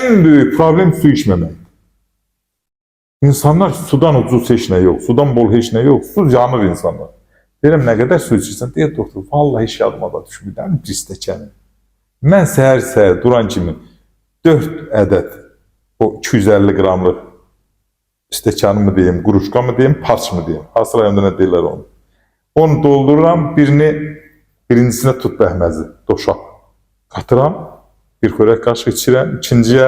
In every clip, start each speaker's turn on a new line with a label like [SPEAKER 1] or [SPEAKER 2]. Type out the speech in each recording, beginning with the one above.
[SPEAKER 1] En büyük problem su içmemek. İnsanlar sudan ucuz heç nə yox, sudan bol heç nə yox, su yanır insanlar. Deyirəm, nə qədər su içirsən? Deyir, doktor, vallahi heç yadıma da düşmür, bir stəkəni. Mən səhər duran kimi 4 ədəd o 250 qramlıq stəkanı mı deyim, quruşka mı deyim, parç mı deyim, Hasır rayonunda nə deyirlər onu. Onu doldururam, birincisine tut bəhməzi, doşaq. Qatıram, bir xörək qaşıq içirəm, ikinciyə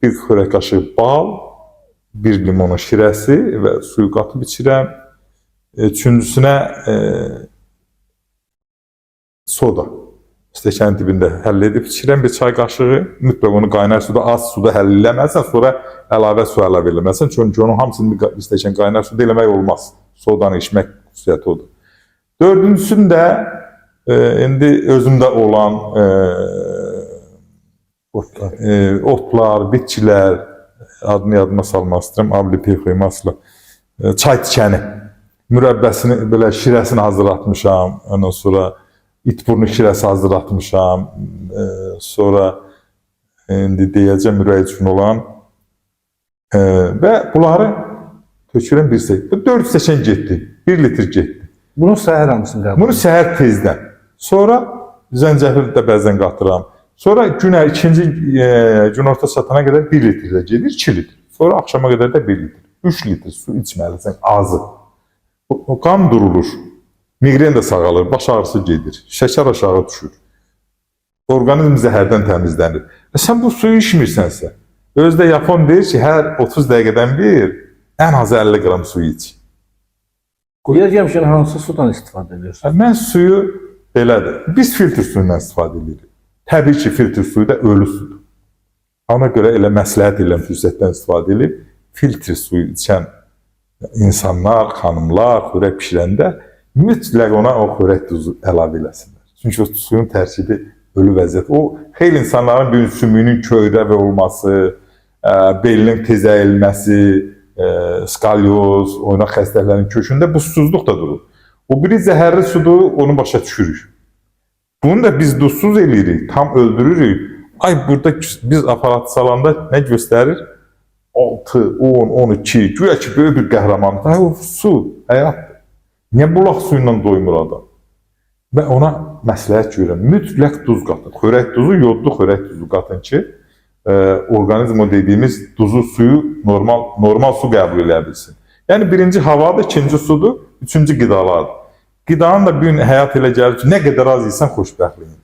[SPEAKER 1] bir xörək qaşıq bal, bir limonun şirəsi və suyu qatıb içirəm. Üçüncüsünə soda. Stəkanın dibində həll edib içirəm bir çay qaşığı. Mütləq onu qaynar suda, az suda həll eləməzsən, sonra əlavə su əlavə eləməzsən. Çünki onun hamısını bir stəkan qaynar suda eləmək olmaz. Sodanı içmək xüsusiyyəti odur. Dördüncüsündə indi özümdə olan otlar, bitkilər, adını yadıma salmaq istəyirəm, ablipixomasla, çay tikəni, mürəbbəsini, belə şirəsini hazırlatmışam, ondan sonra itburnu şirəsi hazırlatmışam, sonra indi deyəcəm ürək üçün olan və bunları tökürəm bir stəkan. Bu 4 stəkan getdi, 1 litr getdi.
[SPEAKER 2] Bunu səhər hamısını qəbul?
[SPEAKER 1] Bunu səhər tezdən. Sonra zəncəfil də bəzən qatıram. Sonra ikinci gün orta çatana qədər 1 litr də gedir, 2 litr. Sonra axşama qədər də 1 litr. 3 litr su içməlisən, azı. O qan durulur. Migren də sağalır, baş ağrısı gedir, şəkər aşağı düşür. Orqanizm zəhərdən təmizlənir. Sən bu suyu içmirsənsə, özdə Yapon deyir ki, hər 30 dəqiqədən bir ən azı 50 qram suyu iç.
[SPEAKER 2] Yer gəlmişkən hansı sudan istifadə ediyorsun?
[SPEAKER 1] Mən suyu belədir. Biz filtr suyundan istifadə edirik. Təbii ki, filtr suyu da ölü sudur. Ona görə elə məsləhət eləm fürsətdən istifadə edib, filtr suyu içən insanlar, xanımlar, xörək pişirəndə mütləq ona o xörək duzu əlavə eləsinlər. Çünki o suyun tərkibi ölü vəziyyət. O, xeyli insanların bir sümüyünün köyrəvi olması, belinin tez əyilməsi, skalyoz, oynaq xəstəliklərinin kökündə bu susuzluq da durur. O biri zəhərli sudur, onu başa düşürük. Bunu da biz duzsuz eləyirik, tam öldürürük. Ay, burada biz aparatı salanda nə göstərir? 6, 10, 12, güya ki, böyük bir qəhrəmandır. Ay, o su, həyatdır. Niyə bulaq suyundan doymur adam? Və ona məsləhət görürəm, mütləq duz qatın. Xörək duzu, yodlu xörək duzu qatın ki, orqanizm o dediyimiz duzu suyu normal su qəbul edə bilsin. Yəni, birinci havadır, ikinci sudur, üçüncü qidalardır. Qidanın da bir gün həyat elə gəlir ki, nə qədər az yiysən xoşbəxtliyin.